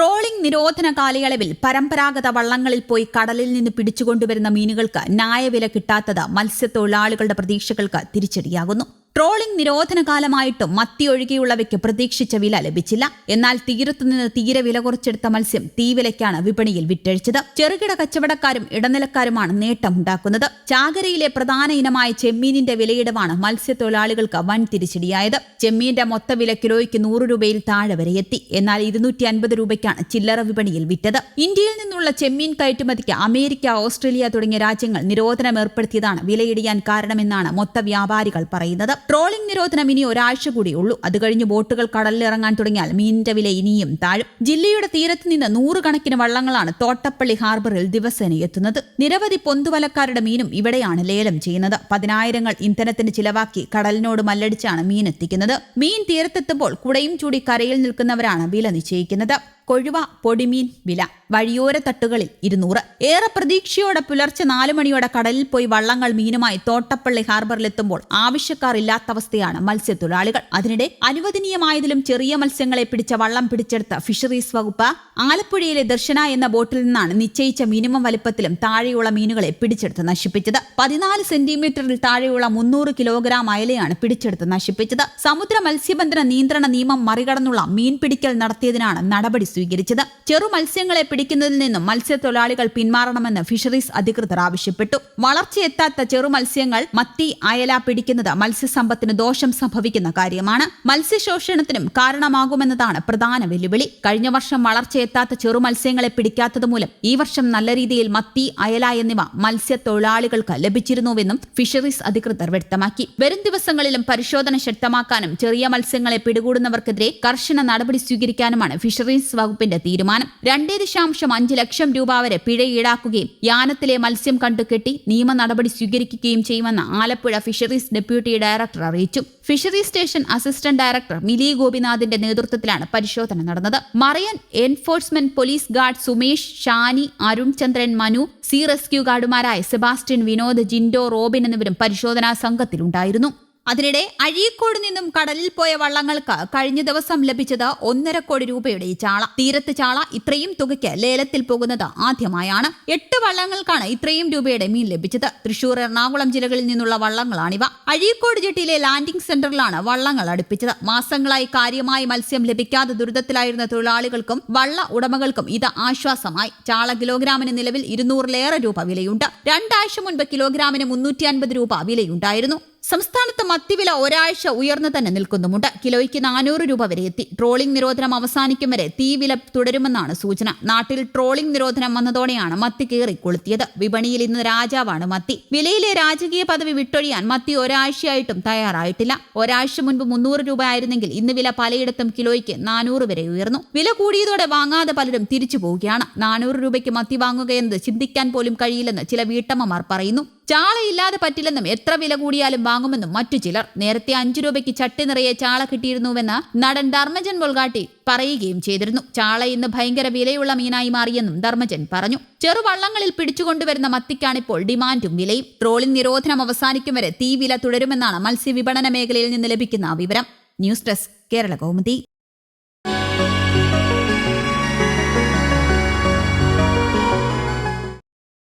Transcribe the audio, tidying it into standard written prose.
Trawling നിരോധന കാലയളവിൽ പരമ്പരാഗത വള്ളങ്ങളിൽ പോയി കടലിൽ നിന്ന് പിടിച്ചുകൊണ്ടുവരുന്ന മീനുകൾക്ക് ന്യായവില കിട്ടാത്തത് മത്സ്യത്തൊഴിലാളികളുടെ പ്രതീക്ഷകൾക്ക് തിരിച്ചടിയാകുന്നു. ട്രോളിംഗ് നിരോധന കാലമായിട്ടും മത്തി ഒഴികെയുള്ളവയ്ക്ക് പ്രതീക്ഷിച്ച വില ലഭിച്ചില്ല. എന്നാൽ തീരത്തുനിന്ന് തീരെ വില കുറച്ചെടുത്ത മത്സ്യം തീവിലയ്ക്കാണ് വിപണിയിൽ വിറ്റഴിച്ചത്. ചെറുകിട കച്ചവടക്കാരും ഇടനിലക്കാരുമാണ് നേട്ടമുണ്ടാക്കുന്നത്. ചാകരയിലെ പ്രധാന ഇനമായ ചെമ്മീനിന്റെ വിലയിടവാണ് മത്സ്യത്തൊഴിലാളികൾക്ക് വൻ തിരിച്ചടിയായത്. ചെമ്മീന്റെ മൊത്ത വില കിലോയ്ക്ക് 100 രൂപയിൽ താഴെ വരെ എത്തി. എന്നാൽ 250 രൂപയ്ക്കാണ് ചില്ലറ വിപണിയിൽ വിറ്റത്. ഇന്ത്യയിൽ നിന്നുള്ള ചെമ്മീൻ കയറ്റുമതിക്ക് അമേരിക്ക, ഓസ്ട്രേലിയ തുടങ്ങിയ രാജ്യങ്ങൾ നിരോധനം ഏർപ്പെടുത്തിയതാണ് വിലയിടിയാൻ കാരണമെന്നാണ് മൊത്ത വ്യാപാരികൾ പറയുന്നത്. ട്രോളിംഗ് നിരോധനം ഇനി ഒരാഴ്ച കൂടിയുള്ളൂ. അത് കഴിഞ്ഞ് ബോട്ടുകൾ കടലിലിറങ്ങാൻ തുടങ്ങിയാൽ മീനിന്റെ വില ഇനിയും താഴും. ജില്ലയുടെ തീരത്ത് നിന്ന് 100 കണക്കിന് വള്ളങ്ങളാണ് തോട്ടപ്പള്ളി ഹാർബറിൽ ദിവസേന എത്തുന്നത്. നിരവധി പൊന്തുവലക്കാരുടെ മീനും ഇവിടെയാണ് ലേലം ചെയ്യുന്നത്. 10,000 ഇന്ധനത്തിന് ചിലവാക്കി കടലിനോട് മല്ലടിച്ചാണ് മീൻ എത്തിക്കുന്നത്. മീൻ തീരത്തെത്തുമ്പോൾ കുടയും ചൂടി കരയിൽ നിൽക്കുന്നവരാണ് വില നിശ്ചയിക്കുന്നത്. കൊഴുവ, പൊടിമീൻ വില വഴിയോര തട്ടുകളിൽ 200. ഏറെ പ്രതീക്ഷയോടെ പുലർച്ചെ 4 മണിയോടെ കടലിൽ പോയി വള്ളങ്ങൾ മീനുമായി തോട്ടപ്പള്ളി ഹാർബറിലെത്തുമ്പോൾ ആവശ്യക്കാർ ഇല്ലാത്ത അവസ്ഥയാണ് മത്സ്യത്തൊഴിലാളികൾ. അതിനിടെ അനുവദനീയമായതിലും ചെറിയ മത്സ്യങ്ങളെ പിടിച്ച വള്ളം പിടിച്ചെടുത്ത ഫിഷറീസ് വകുപ്പ് ആലപ്പുഴയിലെ ദർശന എന്ന ബോട്ടിൽ നിന്നാണ് നിശ്ചയിച്ച മിനിമം വലിപ്പത്തിലും താഴെയുള്ള മീനുകളെ പിടിച്ചെടുത്ത് നശിപ്പിച്ചത്. 14 സെന്റിമീറ്ററിൽ താഴെയുള്ള 300 കിലോഗ്രാം അയലയാണ് പിടിച്ചെടുത്ത് നശിപ്പിച്ചത്. സമുദ്ര മത്സ്യബന്ധന നിയന്ത്രണ നിയമം മറികടന്നുള്ള മീൻ പിടിക്കൽ നടത്തിയതിനാണ് നടപടി സ്വീകരിച്ചത്. ചെറു മത്സ്യങ്ങളെ പിടിക്കുന്നതിൽ നിന്നും മത്സ്യത്തൊഴിലാളികൾ പിന്മാറണമെന്ന് ഫിഷറീസ് അധികൃതർ ആവശ്യപ്പെട്ടു. വളർച്ചയെത്താത്ത ചെറു മത്സ്യങ്ങൾ, മത്തി, അയല പിടിക്കുന്നത് മത്സ്യസമ്പത്തിന് ദോഷം സംഭവിക്കുന്ന കാര്യമാണ്. മത്സ്യശോഷണത്തിനും കാരണമാകുമെന്നതാണ് പ്രധാന വെല്ലുവിളി. കഴിഞ്ഞ വർഷം വളർച്ചയെത്താത്ത ചെറു മത്സ്യങ്ങളെ പിടിക്കാത്തത് മൂലം ഈ വർഷം നല്ല രീതിയിൽ മത്തി, അയല എന്നിവ മത്സ്യത്തൊഴിലാളികൾക്ക് ലഭിച്ചിരുന്നുവെന്നും ഫിഷറീസ് അധികൃതർ വ്യക്തമാക്കി. വരും ദിവസങ്ങളിലും പരിശോധന ശക്തമാക്കാനും ചെറിയ മത്സ്യങ്ങളെ പിടികൂടുന്നവർക്കെതിരെ കർശന നടപടി സ്വീകരിക്കാനുമാണ് ഫിഷറീസ് വകുപ്പിന്റെ തീരുമാനം. 2.5 ലക്ഷം രൂപ വരെ പിഴ ഈടാക്കുകയും യാനത്തിലെ മത്സ്യം കണ്ടുകെട്ടി നിയമ നടപടി സ്വീകരിക്കുകയും ചെയ്യുമെന്ന് ആലപ്പുഴ ഫിഷറീസ് ഡെപ്യൂട്ടി ഡയറക്ടർ അറിയിച്ചു. Fisheries station assistant director Mili ഗോപിനാഥിന്റെ നേതൃത്വത്തിലാണ് പരിശോധന നടന്നത്. Marine enforcement police guard Sumesh, Shani, Arun Chandran, Manu, sea rescue ഗാർഡുമാരായ സെബാസ്റ്റ്യൻ, വിനോദ്, ജിൻഡോ, റോബിൻ എന്നിവരും പരിശോധനാ സംഘത്തിലുണ്ടായിരുന്നു. അതിനിടെ അഴീക്കോട് നിന്നും കടലിൽ പോയ വള്ളങ്ങൾക്ക് കഴിഞ്ഞ ദിവസം ലഭിച്ചത് 1.5 കോടി രൂപയുടെ ചാള. തീരത്ത് ചാള ഇത്രയും തുകയ്ക്ക് ലേലത്തിൽ പോകുന്നത് ആദ്യമായാണ്. 8 വള്ളങ്ങൾക്കാണ് ഇത്രയും രൂപയുടെ മീൻ ലഭിച്ചത്. തൃശൂർ, എറണാകുളം ജില്ലകളിൽ നിന്നുള്ള വള്ളങ്ങളാണിവ. അഴീക്കോട് ജെട്ടിയിലെ ലാൻഡിംഗ് സെന്ററിലാണ് വള്ളങ്ങൾ അടുപ്പിച്ചത്. മാസങ്ങളായി കാര്യമായി മത്സ്യം ലഭിക്കാതെ ദുരിതത്തിലായിരുന്ന തൊഴിലാളികൾക്കും വള്ള ഉടമകൾക്കും ഇത് ആശ്വാസമായി. ചാള കിലോഗ്രാമിന് നിലവിൽ 200-ലേറെ രൂപ വിലയുണ്ട്. 2 ആഴ്ച മുൻപ് കിലോഗ്രാമിന് 350 രൂപ വിലയുണ്ടായിരുന്നു. സംസ്ഥാനത്ത് മത്തിവില ഒരാഴ്ച ഉയർന്നു തന്നെ നിൽക്കുന്നുമുണ്ട്. കിലോയ്ക്ക് 400 രൂപ വരെ എത്തി. ട്രോളിംഗ് നിരോധനം അവസാനിക്കും വരെ തീവില തുടരുമെന്നാണ് സൂചന. നാട്ടിൽ ട്രോളിംഗ് നിരോധനം വന്നതോടെയാണ് മത്തി കയറി കൊളുത്തിയത്. വിപണിയിൽ ഇന്ന് രാജാവാണ് മത്തി. വിലയിലെ രാജകീയ പദവി വിട്ടൊഴിയാൻ മത്തി ഒരാഴ്ചയായിട്ടും തയ്യാറായിട്ടില്ല. ഒരാഴ്ച മുൻപ് 300 രൂപ ആയിരുന്നെങ്കിൽ ഇന്ന് വില പലയിടത്തും കിലോയ്ക്ക് 400 വരെ ഉയർന്നു. വില കൂടിയതോടെ വാങ്ങാതെ പലരും തിരിച്ചു പോവുകയാണ്. 400 രൂപയ്ക്ക് മത്തി വാങ്ങുകയെന്നത് ചിന്തിക്കാൻ പോലും കഴിയില്ലെന്ന് ചില വീട്ടമ്മമാർ പറയുന്നു. ചാളയില്ലാതെ പറ്റില്ലെന്നും എത്ര വില കൂടിയാലും വാങ്ങുമെന്നും മറ്റു ചിലർ. നേരത്തെ 5 രൂപയ്ക്ക് ചട്ടി നിറയെ ചാള കിട്ടിയിരുന്നുവെന്ന് നടൻ ധർമ്മജൻ ബൊൾഗാട്ടി പറയുകയും ചെയ്തിരുന്നു. ചാള ഇന്ന് ഭയങ്കര വിലയുള്ള മീനായി മാറിയെന്നും ധർമ്മജൻ പറഞ്ഞു. ചെറുവള്ളങ്ങളിൽ പിടിച്ചുകൊണ്ടുവരുന്ന മത്തിക്കാണിപ്പോൾ ഡിമാൻഡും വിലയും. ട്രോളിംഗ് നിരോധനം അവസാനിക്കും വരെ തീവില തുടരുമെന്നാണ് മത്സ്യവിപണന മേഖലയിൽ നിന്ന് ലഭിക്കുന്ന വിവരം. News desk, Kerala Kaumudi.